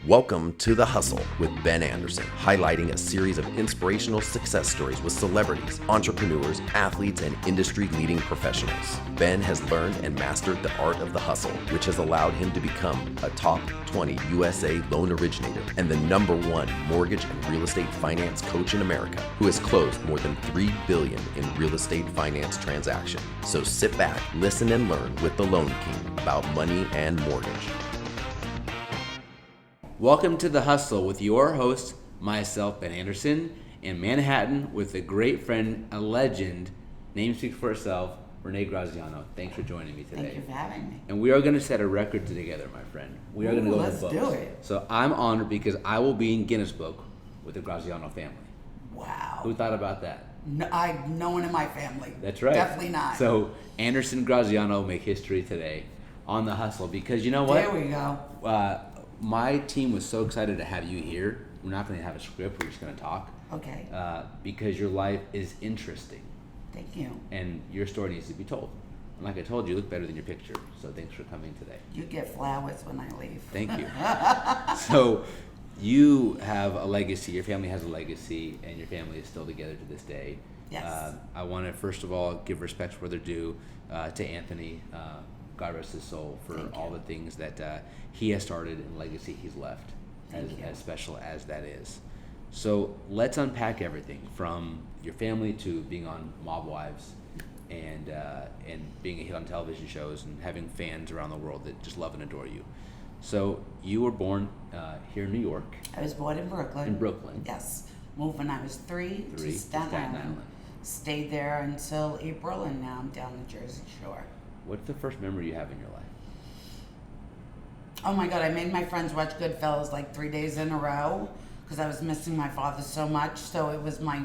Welcome to The Hustle with Ben Anderson, highlighting a series of inspirational success stories with celebrities, entrepreneurs, athletes, and industry-leading professionals. Ben has learned and mastered the art of the hustle, which has allowed him to become a top 20 USA loan originator and the #1 mortgage and real estate finance coach in America, who has closed more than $3 billion in real estate finance transactions. So sit back, listen, and learn with the Loan King about money and mortgage. Welcome to The Hustle with your host, myself, Ben Anderson, in Manhattan with a great friend, a legend, name speaks for itself, Renee Graziano. Thanks for joining me today. Thank you for having me. And we are going to set a record together, my friend. We are going to go let's to books. do it. So I'm honored because I will be in Guinness Book with the Graziano family. Wow. Who thought about that? No one in my family. That's right. Definitely not. So Anderson Graziano make history today on The Hustle because you know what? There we go. My team was so excited to have you here. We're not going to have a script. We're just going to talk. Okay. Because your life is interesting. Thank you. And your story needs to be told. And like I told you, you look better than your picture. So thanks for coming today. You get flowers when I leave. Thank you. So you have a legacy. Your family has a legacy, and your family is still together to this day. Yes. I want to, first of all, give respect where they're due to Anthony. God rest his soul for all the things that he has started and legacy he's left, as special as that is. So let's unpack everything from your family to being on Mob Wives and being a hit on television shows and having fans around the world that just love and adore you. So you were born here in New York. I was born in Brooklyn. In Brooklyn. Yes. Moved when I was three to Staten Island. Stayed there until April, and now I'm down the Jersey Shore. What's the first memory you have in your life? Oh my God, I made my friends watch Goodfellas like 3 days in a row because I was missing my father so much. So it was my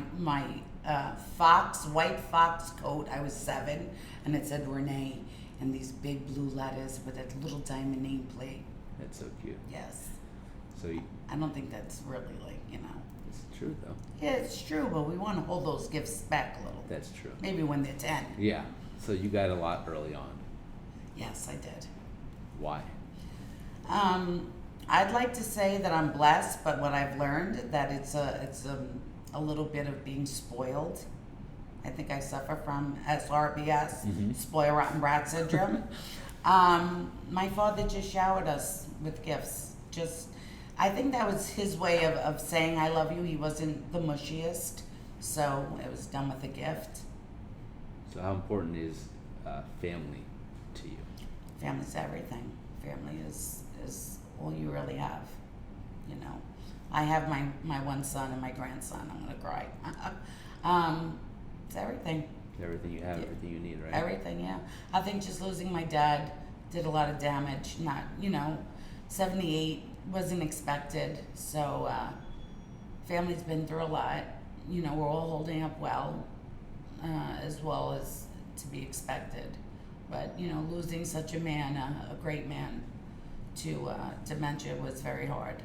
white fox coat. I was 7, and it said Renee and these big blue letters with a little diamond nameplate. That's so cute. Yes. So I don't think that's really it's true though. Yeah, it's true, but we want to hold those gifts back a little. That's true. Maybe when they're 10. Yeah. So you got a lot early on. Yes, I did. Why? I'd like to say that I'm blessed, but what I've learned that it's a little bit of being spoiled. I think I suffer from SRBS, spoil rotten brat syndrome. My father just showered us with gifts. I think that was his way of saying I love you. He wasn't the mushiest, so it was done with a gift. So how important is family to you? Family's everything. Family is all you really have. You know, I have my one son and my grandson. I'm gonna cry. It's everything. Everything you have, everything you need, right? Everything, yeah. I think just losing my dad did a lot of damage. 78 wasn't expected. So family's been through a lot. We're all holding up well as to be expected. But, losing such a man, a great man, to dementia was very hard.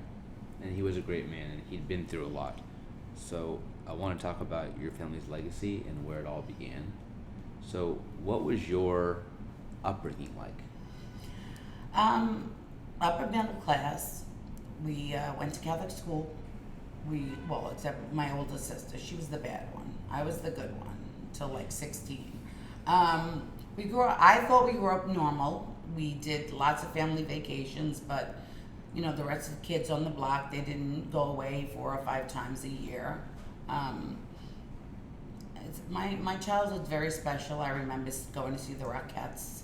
And he was a great man, and he'd been through a lot. So I want to talk about your family's legacy and where it all began. So what was your upbringing like? Upper middle class. We went to Catholic school. Except my older sister. She was the bad one. I was the good one until like 16. I thought we grew up normal. We did lots of family vacations, but the rest of the kids on the block, they didn't go away 4 or 5 times a year. My childhood's very special. I remember going to see the Rockettes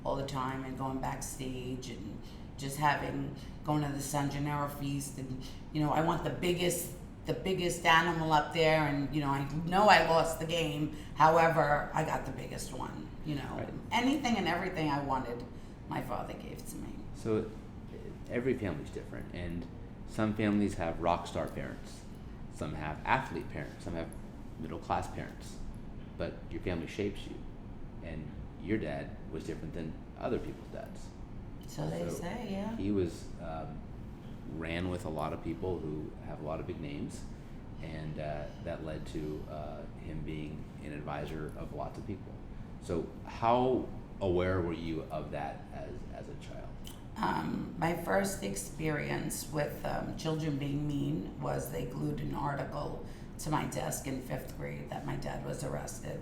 all the time and going backstage and just going to the San Gennaro feast, and I want the biggest animal up there, and I know I lost the game. However, I got the biggest one. Right. Anything and everything I wanted, my father gave to me. So every family's different, and some families have rock star parents, some have athlete parents, some have middle class parents, but your family shapes you, and your dad was different than other people's dads. So they say, yeah. He was ran with a lot of people who have a lot of big names, and that led to him being an advisor of lots of people. So how aware were you of that as a child? My first experience with children being mean was they glued an article to my desk in 5th grade that my dad was arrested.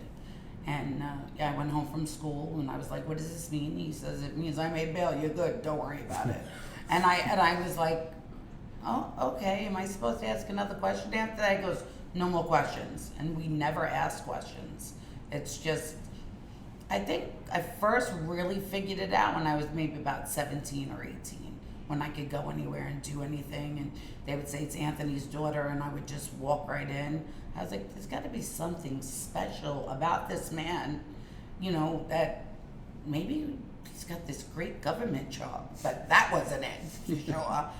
And I went home from school and I was like, what does this mean? He says, it means I made bail, you're good, don't worry about it. And I was like, oh, okay, am I supposed to ask another question after that? He goes, no more questions. And we never ask questions. It's just, I think I first really figured it out when I was maybe about 17 or 18, when I could go anywhere and do anything. And they would say, it's Anthony's daughter, and I would just walk right in. I was like, there's got to be something special about this man, you know, that maybe he's got this great government job, but that wasn't it, for sure.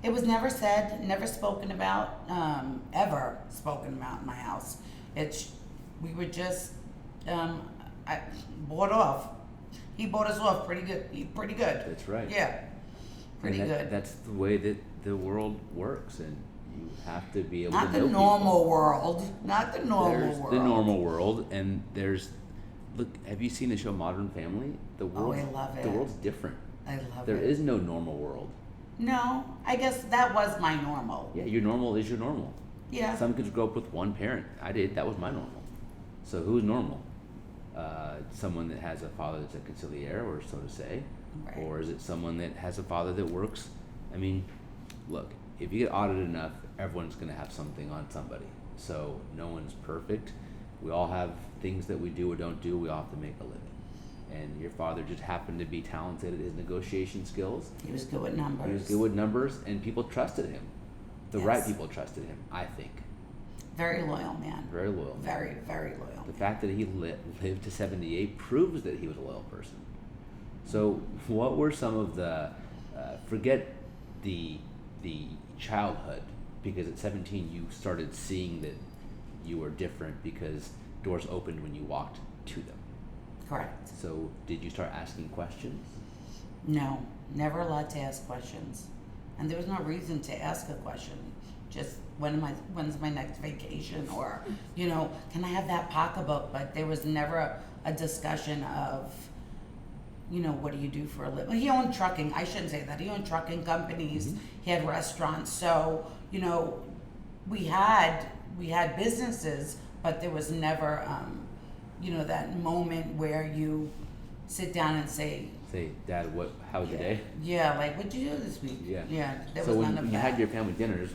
It was never said, never spoken about, ever spoken about in my house. We were just, I bought off. He bought us off pretty good. Pretty good. That's right. Yeah, pretty good. That's the way that the world works, and you have to be able Not to know the normal people. world. Not the normal There's world. the normal world, and look, have you seen the show Modern Family? The world, I love it. The world's different. I love There it. is no normal world. No, I guess that was my normal. Yeah, your normal is your normal. Yeah. Some kids grow up with one parent. I did. That was my normal. So who's normal? Someone that has a father that's a conciliaire, or so to say, Right. or is it someone that has a father that works? I mean, look, if you get audited enough, everyone's going to have something on somebody. So no one's perfect. We all have things that we do or don't do. We all have to make a living. And your father just happened to be talented at his negotiation skills. He was good with numbers. He was good with numbers, and people trusted him. The right Yes. people trusted him, I think. Very loyal man. Very loyal. Very, very loyal. The fact that he lived to 78 proves that he was a loyal person. So, what were some of the forget the childhood, because at 17 you started seeing that you were different because doors opened when you walked to them. Correct. So, did you start asking questions? No, never allowed to ask questions. And there was no reason to ask a question. Just when's my next vacation, or, you know, can I have that pocketbook? But there was never a discussion of, you know, what do you do for a living? He owned trucking. I shouldn't say that. He owned trucking companies. Mhm. He had restaurants. So, you know, we had businesses, but there was never, you know, that moment where you sit down and say, Dad, how was your day? yeah, like, what'd you do this week? Yeah. There So was when none of you that. had your family dinners,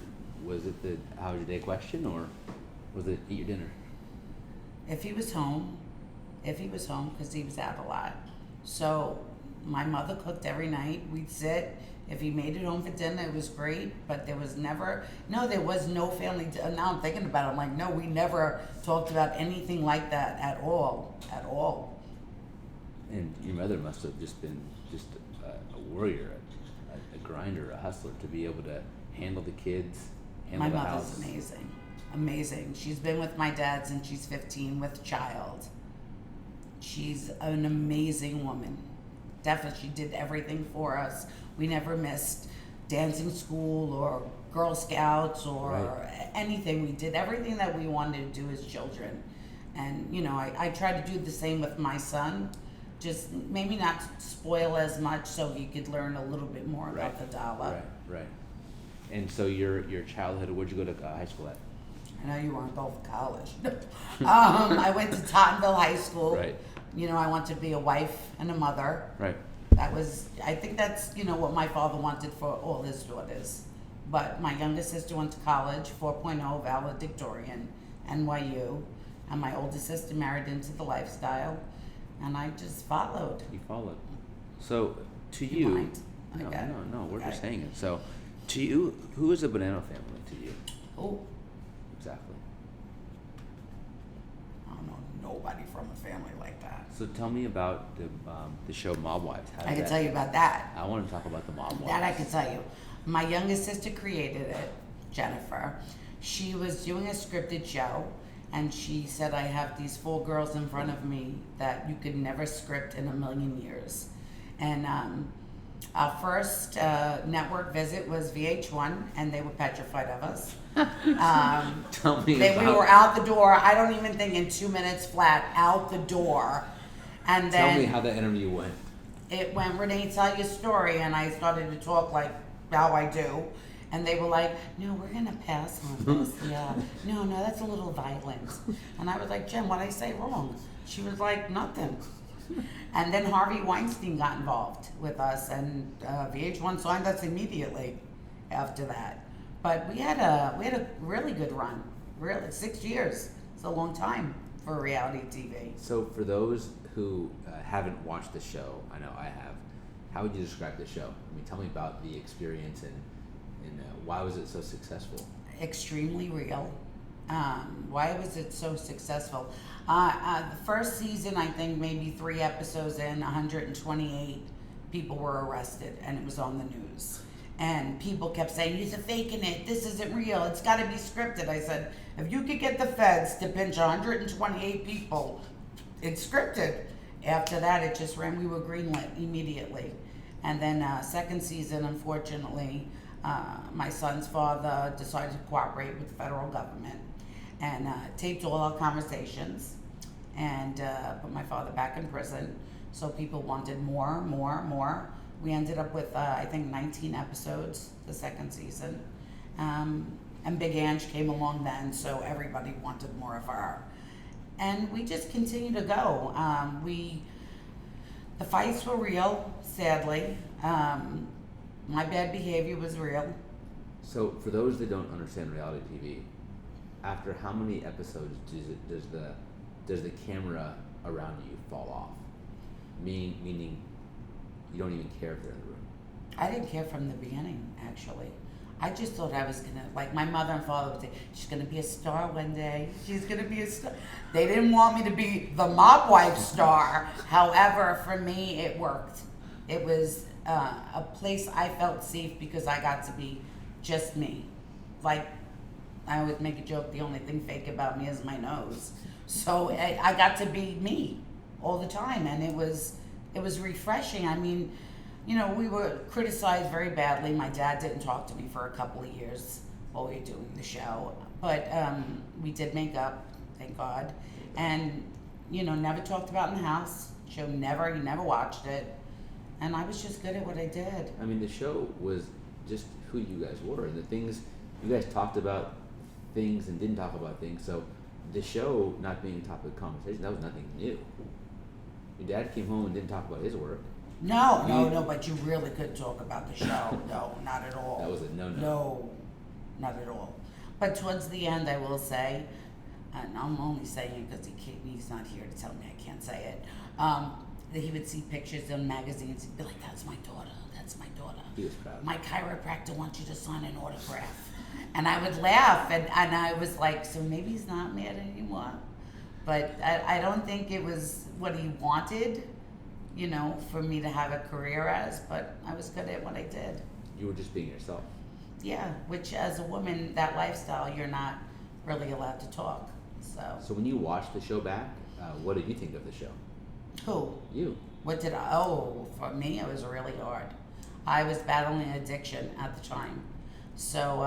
was it the how was your day question, or was it eat your dinner? If he was home, because he was out a lot. So my mother cooked every night. We'd sit. If he made it home for dinner, it was great. But there was no family. Now I'm thinking about it. I'm like, no, we never talked about anything like that at all. At all. And your mother must have just been a warrior, a grinder, a hustler, to be able to handle the kids, handle My the mother's house. amazing. Amazing. She's been with my dad since she's 15 with child. She's an amazing woman. Definitely, she did everything for us. We never missed dancing school or Girl Scouts or Right. anything. We did everything that we wanted to do as children. And, you know, I try to do the same with my son. Just maybe not spoil as much so he could learn a little bit more about the dollar. Right. And so your childhood, where'd you go to high school at? I know you weren't both college. I went to Tottenville High School. Right. You know, I wanted to be a wife and a mother. Right. I think that's, you know, what my father wanted for all his daughters. But my youngest sister went to college, 4.0 valedictorian, NYU. And my older sister married into the lifestyle. And I just followed. You followed. So to You you, mind? no, Okay. no, we're Okay. just saying it. So to you, who is a banana family to you? Oh, Exactly. I don't know nobody from a family like that. So tell me about the show Mob Wives. How did I can that- tell you about that. I want to talk about the Mob Wives. That I can tell you. My youngest sister created it, Jennifer. She was doing a scripted show, and she said, I have these 4 girls in front of me that you could never script in a million years. And our first network visit was VH1, and they were petrified of us. Tell me We about. were out the door, I don't even think in 2 minutes flat, out the door. And then Tell me how the interview went. it went, Renee, tell your story, and I started to talk like how I do. And they were like, no, we're going to pass on this. Yeah. No, that's a little violent. And I was like, Jen, what'd I say wrong? She was like, nothing. And then Harvey Weinstein got involved with us, and VH1 signed us immediately after that. But we had a really good run. Really, 6 years. It's a long time for reality TV. So for those who haven't watched the show, I know I have, how would you describe the show? I mean, tell me about the experience and why was it so successful? Extremely real. Why was it so successful? The first season, I think maybe 3 episodes in, 128 people were arrested, and it was on the news. And people kept saying, you're faking it, this isn't real, it's got to be scripted. I said, if you could get the feds to pinch 128 people, it's scripted. After that, it just ran, we were greenlit immediately. And then second season, unfortunately, my son's father decided to cooperate with the federal government and taped all our conversations and put my father back in prison. So people wanted more. We ended up with, I think, 19 episodes the second season. And Big Ange came along then, so everybody wanted more of her. And we just continue to go. The fights were real, sadly. My bad behavior was real. So for those that don't understand reality TV, after how many episodes does the camera around you fall off? Meaning you don't even care if they're in the room. I didn't care from the beginning, actually. I just thought I was gonna, like my mother and father would say, she's gonna be a star one day. She's gonna be a star. They didn't want me to be the mob wife star. However, for me, it worked. It was a place I felt safe because I got to be just me. Like, I always make a joke, the only thing fake about me is my nose. So I got to be me all the time, and it was refreshing. I mean, you know, we were criticized very badly. My dad didn't talk to me for a couple of years while we were doing the show, but we did make up, thank God. And, you know, never talked about in the house. He never watched it. And I was just good at what I did. I mean, the show was just who you guys were, and the things you guys talked about things and didn't talk about things. So the show not being a topic of conversation, that was nothing new. Your dad came home and didn't talk about his work. No, but you really couldn't talk about the show. No, not at all. That was a no-no. No, not at all. But towards the end, I will say, and I'm only saying it because he's not here to tell me I can't say it, that he would see pictures in magazines. He'd be like, that's my daughter. He was proud. My chiropractor wants you to sign an autograph. And I would laugh, and I was like, so maybe he's not mad anymore. But I don't think it was what he wanted, you know, for me to have a career as, but I was good at what I did. You were just being yourself. Yeah, which as a woman, that lifestyle, you're not really allowed to talk. So when you watched the show back, what did you think of the show? Who? You. For me, it was really hard. I was battling addiction at the time. So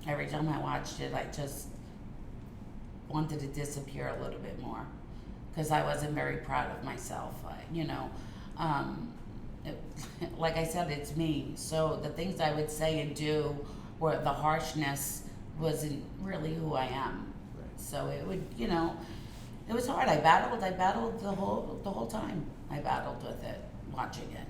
every time I watched it, I just wanted to disappear a little bit more because I wasn't very proud of myself. Like I said, it's me. So the things I would say and do, or the harshness, wasn't really who I am. Right. So it would, it was hard. I battled the whole time. I battled with it, watching it.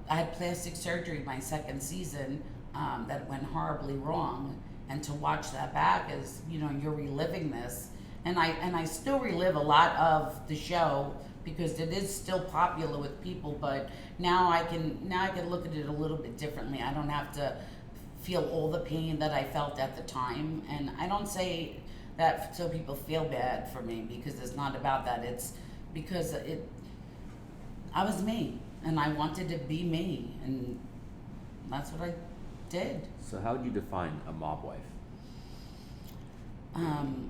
I had plastic surgery my second season that went horribly wrong, and to watch that back is, you're reliving this, and I still relive a lot of the show because it is still popular with people, but now I can look at it a little bit differently. I don't have to feel all the pain that I felt at the time, and I don't say that so people feel bad for me because it's not about that. It's because I was me, and I wanted to be me, and that's what I did. So how would you define a mob wife?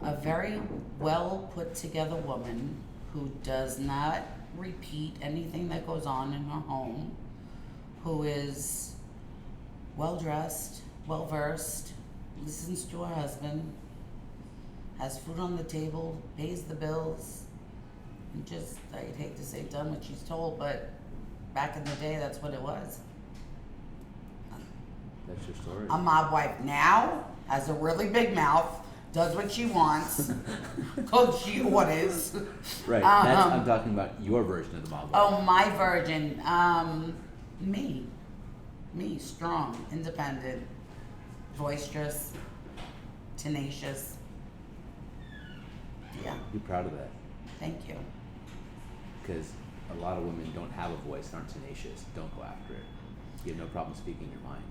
A very well put together woman who does not repeat anything that goes on in her home, who is well dressed, well versed, listens to her husband, has food on the table, pays the bills, And just, I'd hate to say done what she's told, but back in the day, that's what it was. That's your story. A mob wife now has a really big mouth, does what she wants, cooks she orders. Right. That's, I'm talking about your version of the mob wife. Oh, my virgin. Me. Me, strong, independent, boisterous, tenacious. Yeah, Be proud of that, thank you. because a lot of women don't have a voice, aren't tenacious, don't go after it. You have no problem speaking your mind.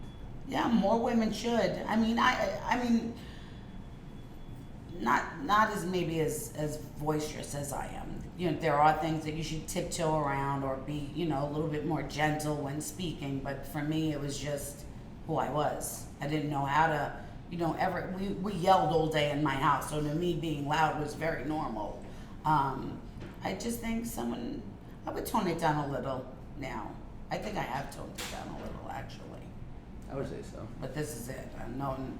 Yeah, more women should. I mean, I mean, not as maybe as boisterous as I am. You know, there are things that you should tiptoe around or be, you know, a little bit more gentle when speaking. But for me, it was just who I was. I didn't know how to, you know, we yelled all day in my house. So to me, being loud was very normal. I just think I would tone it down a little now. I think I have toned it down a little, actually. I would say so. But this is it.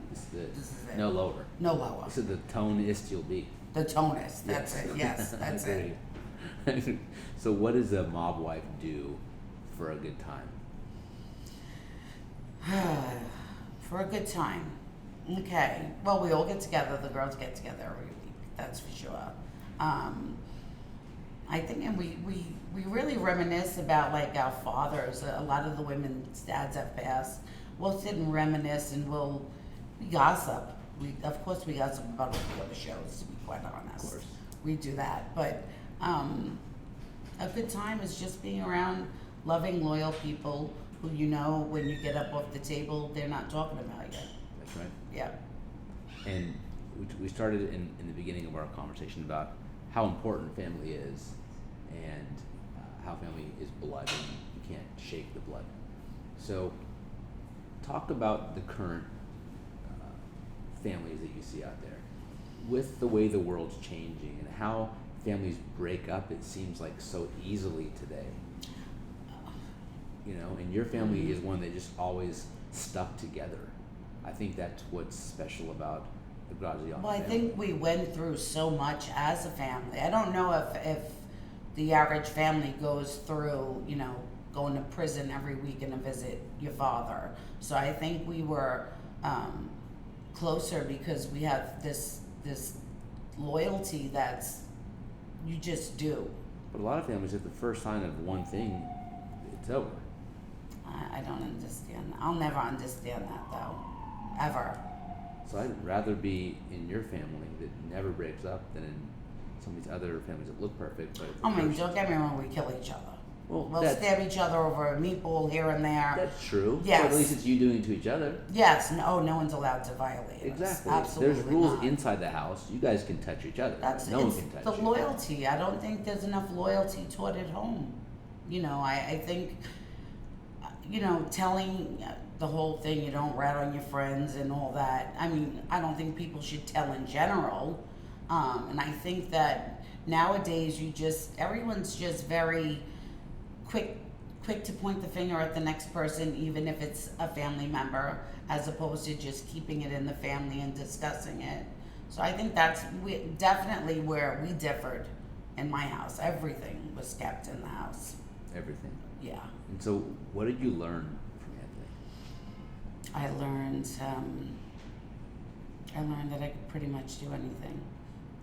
This is it. No lower. No lower. So the tone-ist you'll be. The tonus. That's Yes. it. Yes, that's it. Agreed. So what does a mob wife do for a good time? For a good time. Okay. Well, we all get together. The girls get together every week. That's for sure. I think, and we really reminisce about like our fathers. A lot of the women's dads have passed. We'll sit and reminisce, and we gossip. Of course we gossip about all the other shows. To be quite honest, Of course. we do that. But a good time is just being around loving, loyal people who, you know, when you get up off the table, they're not talking about you. That's right. Yeah. And we started in the beginning of our conversation about how important family is, and how family is blood, and you can't shake the blood. So talk about the current families that you see out there with the way the world's changing and how families break up, it seems like so easily today. You know, and your family is one that just always stuck together. I think that's what's special about the Graziano Well, I family. think we went through so much as a family. I don't know if the average family goes through, you know, going to prison every weekend to visit your father. So I think we were closer because we have this loyalty that's you just do. But a lot of families, at the first sign of one thing, it's over. I don't understand. I'll never understand that though, ever. So I'd rather be in your family that never breaks up than in some of these other families that look perfect. But I mean, don't get me wrong, we kill each other. Well, We'll that's- stab each other over a meatball here and there. that's true. Yes. But at least it's you doing it to each other. Yes, no one's allowed to violate us. Exactly. Absolutely There's rules not. inside the house. You guys can touch each other. That's no one it's can touch the you. loyalty. I don't think there's enough loyalty taught at home. You know, I think, you know, telling the whole thing, you don't rat on your friends and all that. I mean, I don't think people should tell in general. And I think that nowadays everyone's just very quick to point the finger at the next person, even if it's a family member, as opposed to just keeping it in the family and discussing it. So I think that's definitely where we differed in my house. Everything was kept in the house. Everything. Yeah. And so, what did you learn from Anthony? I learned that I could pretty much do anything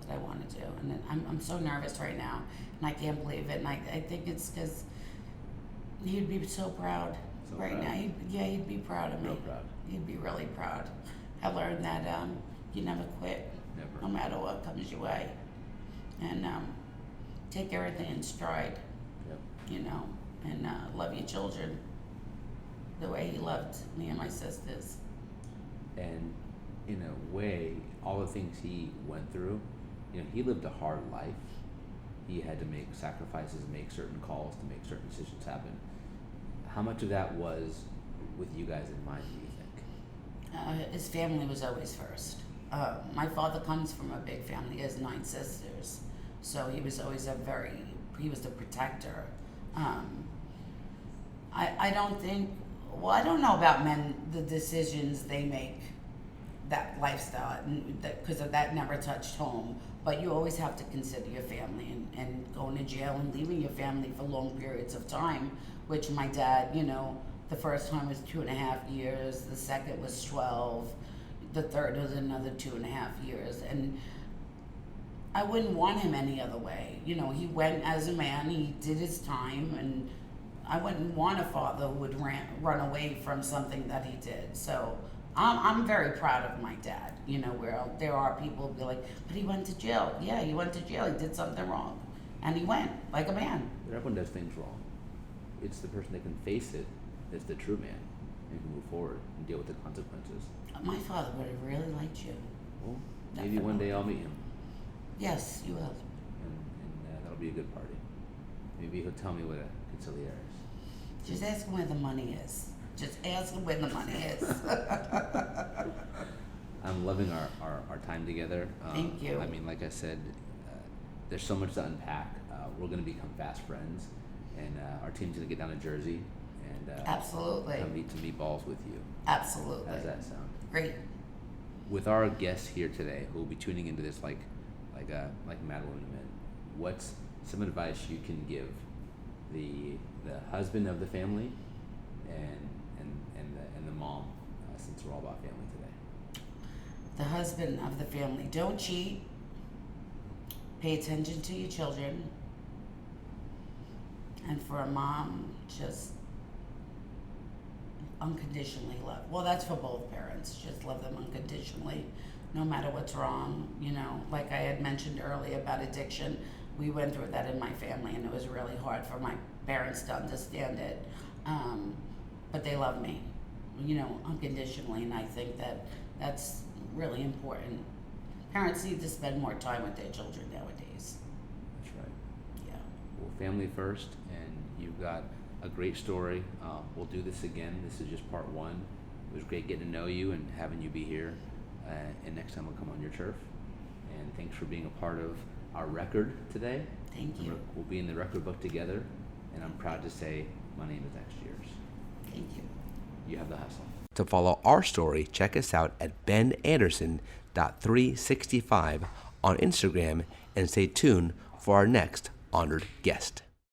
that I want to do. And then I'm so nervous right now, and I can't believe it. And I think it's because he'd be so proud So right proud. now. He'd be proud of me. Real proud. He'd be really proud. I learned that you never quit, Never. no matter what comes your way, and take everything in stride. Yep. You know, and love your children the way he loved me and my sisters. And in a way, all the things he went through, you know, he lived a hard life. He had to make sacrifices, make certain calls to make certain decisions happen. How much of that was with you guys in mind, do you think? His family was always first. My father comes from a big family. He has 9 sisters. So he was always he was the protector. I don't think, well, I don't know about men, the decisions they make, that lifestyle, because that never touched home. but you always have to consider your family, and going to jail and leaving your family for long periods of time, which my dad, the first time was 2.5 years, the second was 12, the third was another 2.5 years, and I wouldn't want him any other way. He went as a man, he did his time, and I wouldn't want a father who would run away from something that he did. So I'm very proud of my dad, where there are people who be like, but he went to jail. Yeah, he went to jail, he did something wrong. And he went like a man. But everyone does things wrong. It's the person that can face it that's the true man and can move forward and deal with the consequences. My father would have really liked you. Well, maybe one day I'll meet him. Yes, you will. And that'll be a good party. Maybe he'll tell me what a conciliar is. Just ask him where the money is. Just ask him where the money is. I'm loving our time together. Thank you. I mean, like I said, there's so much to unpack. We're going to become fast friends, and our team's going to get down to Jersey and Absolutely. come eat some meatballs with you. Absolutely. How does that sound? Great. With our guests here today, who will be tuning into this like Madeline and what's some advice you can give the husband of the family and the mom, since we're all about family today? The husband of the family, don't cheat. Pay attention to your children. And for a mom, just unconditionally love. Well, that's for both parents. Just love them unconditionally, no matter what's wrong. Like I had mentioned earlier about addiction, we went through that in my family, and it was really hard for my parents to understand it. But they love me, unconditionally, and I think that that's really important. Parents need to spend more time with their children nowadays. That's right. Yeah. Well, family first, and you've got a great story. We'll do this again. This is just part one. It was great getting to know you and having you be here. And next time we'll come on your turf. And thanks for being a part of our record today. Thank you. We'll be in the record book together, and I'm proud to say my name is next year's. Thank you. You have the hustle. To follow our story, check us out at benanderson.365 on Instagram and stay tuned for our next honored guest.